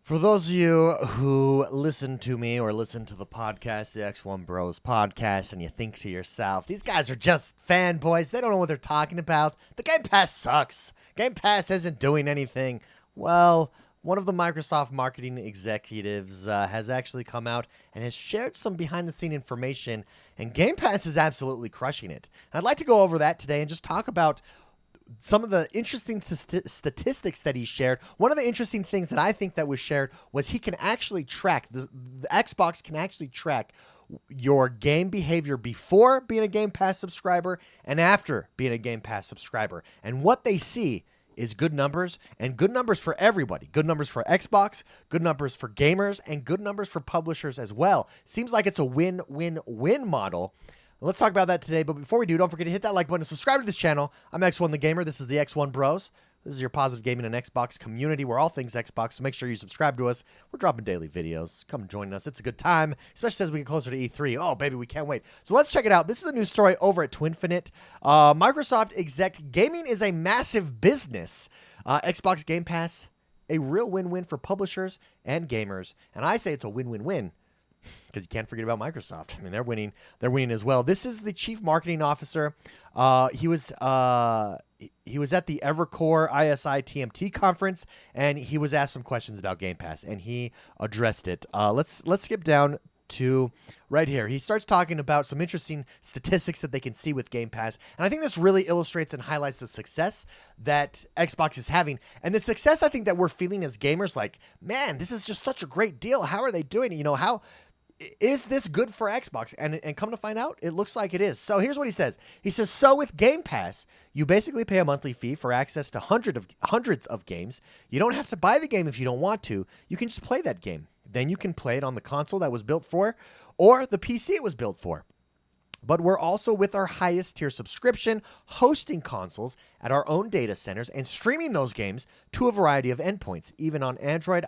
For those of you who listen to me or listen to the podcast, the XoneBros podcast, and you think to yourself, these guys are just fanboys. They don't know what they're talking about. The Game Pass sucks. Game Pass isn't doing anything. Well, one of the Microsoft marketing executives has actually come out and has shared some behind-the-scene information, and Game Pass is absolutely crushing it. And I'd like to go over that today and just talk about some of the interesting statistics that he shared. One of the interesting things that I think that was shared was he can actually track, the Xbox can actually track your game behavior before being a Game Pass subscriber and after being a Game Pass subscriber. And what they see is good numbers, and good numbers for everybody. Good numbers for Xbox, good numbers for gamers, and good numbers for publishers as well. Seems like it's a win-win-win model. Let's talk about that today, but before we do, don't forget to hit that like button and subscribe to this channel. I'm X1 the Gamer. This is the XoneBros. This is your positive gaming and Xbox community. We're all things Xbox, so make sure you subscribe to us. We're dropping daily videos. Come join us. It's a good time, especially as we get closer to E3. Oh, baby, we can't wait. So let's check it out. This is a news story over at Twinfinite. Microsoft Exec, gaming is a massive business. Xbox Game Pass, a real win-win for publishers and gamers. And I say it's a win-win-win, because you can't forget about Microsoft. I mean, they're winning as well. This is the chief marketing officer. He was at the Evercore ISI TMT conference, and he was asked some questions about Game Pass, and he addressed it. Let's skip down to right here. He starts talking about some interesting statistics that they can see with Game Pass, and I think this really illustrates and highlights the success that Xbox is having, and the success I think that we're feeling as gamers. Like, man, this is just such a great deal. How are they doing it? You know, how is this good for Xbox? And come to find out, it looks like it is. So here's what he says. He says, so with Game Pass, you basically pay a monthly fee for access to hundreds of games. You don't have to buy the game if you don't want to. You can just play that game. Then you can play it on the console that was built for, or the PC it was built for. But we're also with our highest tier subscription, hosting consoles at our own data centers and streaming those games to a variety of endpoints, even on Android,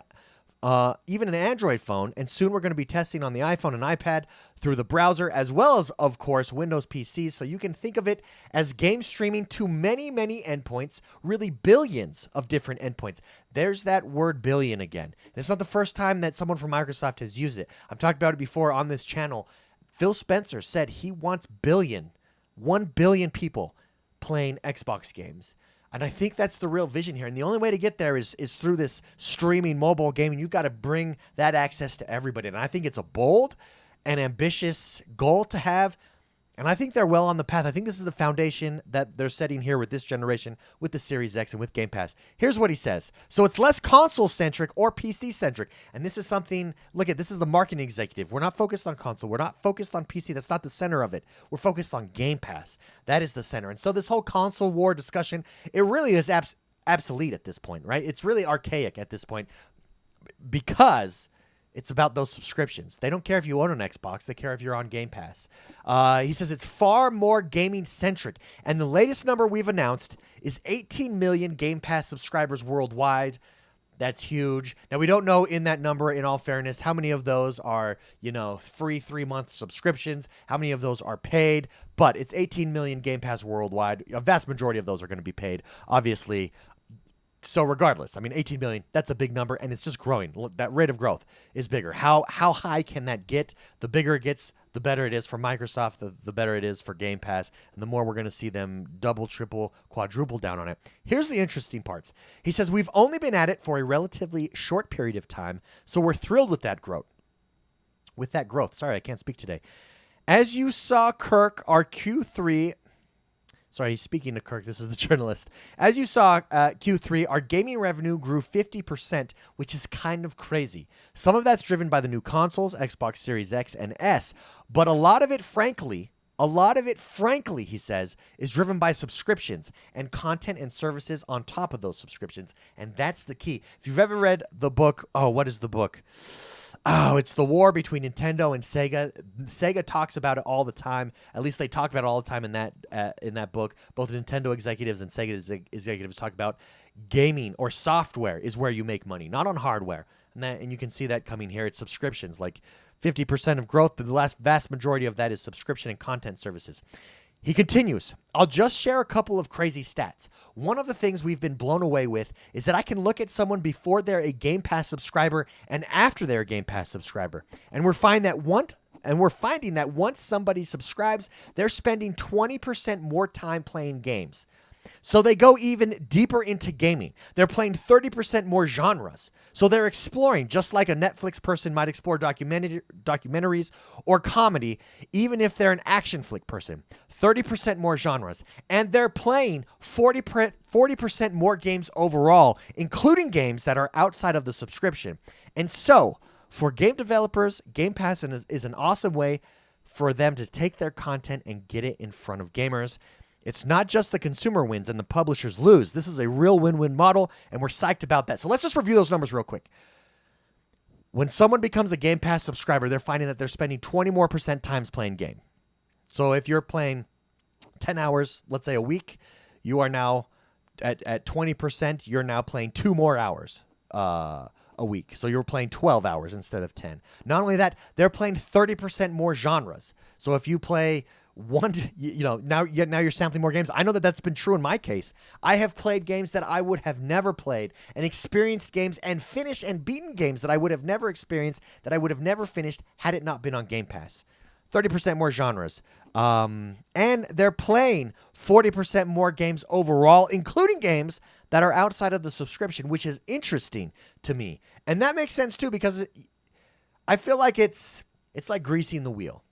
even an Android phone, and soon we're going to be testing on the iPhone and iPad through the browser, as well as, of course, Windows PCs. So you can think of it as game streaming to many, many endpoints, really billions of different endpoints. There's that word billion again. And it's not the first time that someone from Microsoft has used it. I've talked about it before on this channel. Phil Spencer said he wants 1 billion people playing Xbox games. And I think that's the real vision here. And the only way to get there is through this streaming mobile gaming. You've got to bring that access to everybody. And I think it's a bold and ambitious goal to have. And I think they're well on the path. I think this is the foundation that they're setting here with this generation, with the Series X and with Game Pass. Here's what he says. So it's less console-centric or PC-centric. And this is something, look at, this is the marketing executive. We're not focused on console. We're not focused on PC. That's not the center of it. We're focused on Game Pass. That is the center. And so this whole console war discussion, it really is obsolete at this point, right? It's really archaic at this point because it's about those subscriptions. They don't care if you own an Xbox. They care if you're on Game Pass. He says it's far more gaming-centric. And the latest number we've announced is 18 million Game Pass subscribers worldwide. That's huge. Now, we don't know in that number, in all fairness, how many of those are, you know, free 3-month subscriptions, how many of those are paid, but it's 18 million Game Pass worldwide. A vast majority of those are going to be paid, obviously. So regardless, I mean, 18 million, that's a big number, and it's just growing. That rate of growth is bigger. How high can that get? The bigger it gets, the better it is for Microsoft, the better it is for Game Pass, and the more we're going to see them double, triple, quadruple down on it. Here's the interesting parts. He says, we've only been at it for a relatively short period of time, so we're thrilled with that growth. Sorry, I can't speak today. As you saw, Kirk, our Q3... Sorry, he's speaking to Kirk. This is the journalist. As you saw, Q3, our gaming revenue grew 50%, which is kind of crazy. Some of that's driven by the new consoles, Xbox Series X and S, but a lot of it, frankly, he says, is driven by subscriptions and content and services on top of those subscriptions, and that's the key. If you've ever read the book, what is the book? Oh, it's the war between Nintendo and Sega. Sega talks about it all the time. At least they talk about it all the time in that book. Both Nintendo executives and Sega executives talk about gaming or software is where you make money, not on hardware. And you can see that coming here. It's subscriptions, like 50% of growth, but the vast majority of that is subscription and content services. He continues, I'll just share a couple of crazy stats. One of the things we've been blown away with is that I can look at someone before they're a Game Pass subscriber and after they're a Game Pass subscriber. And we're finding that once somebody subscribes, they're spending 20% more time playing games. So they go even deeper into gaming. They're playing 30% more genres. So they're exploring, just like a Netflix person might explore documentaries or comedy, even if they're an action flick person. 30% more genres. And they're playing 40% more games overall, including games that are outside of the subscription. And so, for game developers, Game Pass is an awesome way for them to take their content and get it in front of gamers. It's not just the consumer wins and the publishers lose. This is a real win-win model, and we're psyched about that. So let's just review those numbers real quick. When someone becomes a Game Pass subscriber, they're finding that they're spending 20% more times playing game. So if you're playing 10 hours, let's say a week, you are now at 20%, you're now playing 2 more hours a week. So you're playing 12 hours instead of 10. Not only that, they're playing 30% more genres. So if you play now you're sampling more games. I know that that's been true in my case. I have played games that I would have never played and experienced games and finished and beaten games that I would have never experienced, that I would have never finished had it not been on Game Pass. 30% more genres. And they're playing 40% more games overall, including games that are outside of the subscription, which is interesting to me. And that makes sense too, because I feel like it's like greasing the wheel.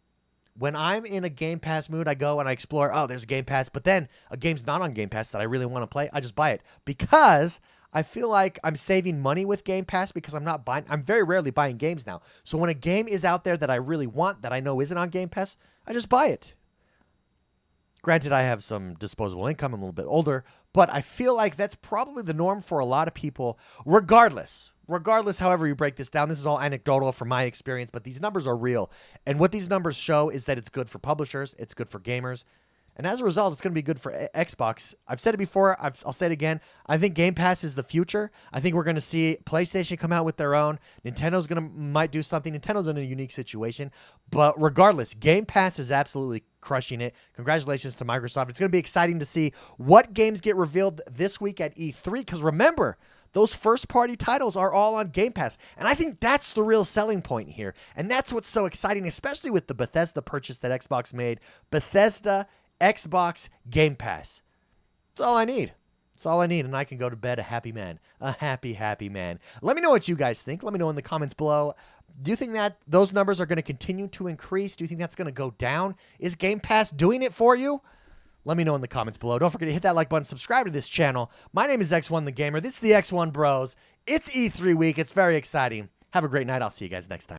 When I'm in a Game Pass mood, I go and I explore, oh, there's a Game Pass, but then a game's not on Game Pass that I really want to play, I just buy it. Because I feel like I'm saving money with Game Pass because I'm very rarely buying games now. So when a game is out there that I really want, that I know isn't on Game Pass, I just buy it. Granted, I have some disposable income, I'm a little bit older, but I feel like that's probably the norm for a lot of people, regardless, however you break this down. This is all anecdotal from my experience, but these numbers are real. And what these numbers show is that it's good for publishers, it's good for gamers, and as a result, it's going to be good for Xbox. I've said it before, I'll say it again. I think Game Pass is the future. I think we're going to see PlayStation come out with their own. Nintendo's might do something. Nintendo's in a unique situation. But regardless, Game Pass is absolutely crushing it. Congratulations to Microsoft. It's going to be exciting to see what games get revealed this week at E3, because remember, those first-party titles are all on Game Pass. And I think that's the real selling point here. And that's what's so exciting, especially with the Bethesda purchase that Xbox made. Bethesda, Xbox, Game Pass. That's all I need. That's all I need, and I can go to bed a happy man. A happy, happy man. Let me know what you guys think. Let me know in the comments below. Do you think that those numbers are going to continue to increase? Do you think that's going to go down? Is Game Pass doing it for you? Let me know in the comments below. Don't forget to hit that like button, subscribe to this channel. My name is X1 the Gamer. This is the X1 Bros. It's E3 week. It's very exciting. Have a great night. I'll see you guys next time.